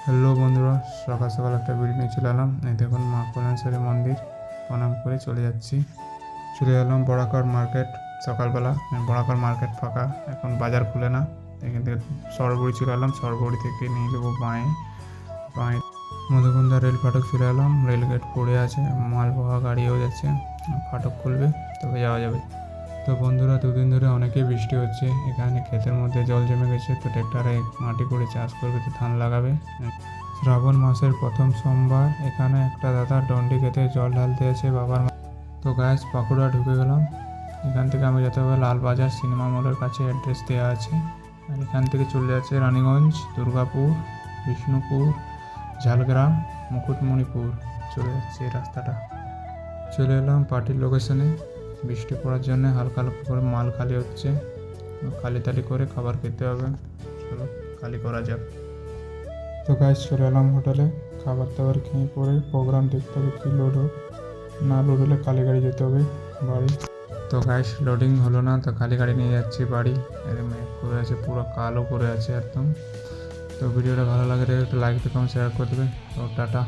Hello বন্ধুরা, সকাল সকাল একটা ভিডিও নিয়ে চলে এলাম। এই দেখুন মা কল্যাণেশ্বরী মন্দির প্রণাম করে চলে যাচ্ছি। চলে এলাম বড়াকর মার্কেট। সকালবেলা বড়াকর মার্কেট ফাঁকা, এখন বাজার খুলে না। এখান থেকে সরবড়ি চলে এলাম, সরবড়ি থেকে নিয়ে যাবো বাঁয়ে। মধুকুন্দা রেল ফাটক চলে এলাম। রেল গেট পড়ে আছে, মালবাহা গাড়িও যাচ্ছে। ফাটক খুলবে তবে যাওয়া যাবে। তো বন্ধুরা, দুদিন ধরে অনেকই বৃষ্টি হচ্ছে। এখানে ক্ষেতের মধ্যে জল জমে গেছে, তো ট্র্যাক্টরে মাটি করে চাষ করবে, তো ধান লাগাবে। শ্রাবণ মাসের প্রথম সোমবার এখানে একটা দাদা ডন্ডি খেতে জল ঢালতে আছে বাবার তো গ্যাস পাকুড়া ঢুকে গেলাম। এখান থেকে আমি যেতে হবে লালবাজার সিনেমা মলের কাছে, অ্যাড্রেস দেওয়া আছে। আর এখান থেকে চলে যাচ্ছে রানীগঞ্জ, দুর্গাপুর, বিষ্ণুপুর, ঝাড়গ্রাম, মুকুটমণিপুর। চলে যাচ্ছে এই রাস্তাটা। চলে এলাম পার্টির লোকেশনে। বৃষ্টি পড়ার জন্য হালকা হালকা করে মাল খালি হচ্ছে। খালি তালি করে খাবার খেতে হবে। চলো খালি করা যাক। তো গাইস, চলে এলাম হোটেলে। খাবার দাবার খেয়ে পরে প্রোগ্রাম দেখতে হবে, কি লোড হোক। না লোড হলে খালি গাড়ি যেতে হবে বাড়ি। তো গাইস, লোডিং হলো না, তো খালি গাড়ি নিয়ে যাচ্ছি বাড়ি। মেঘ করে আছে, পুরো কালো করে আছে একদম। তো ভিডিওটা ভালো লাগে একটা লাইক দিয়ে কমেন্ট শেয়ার করে দেবে। তো টাটা।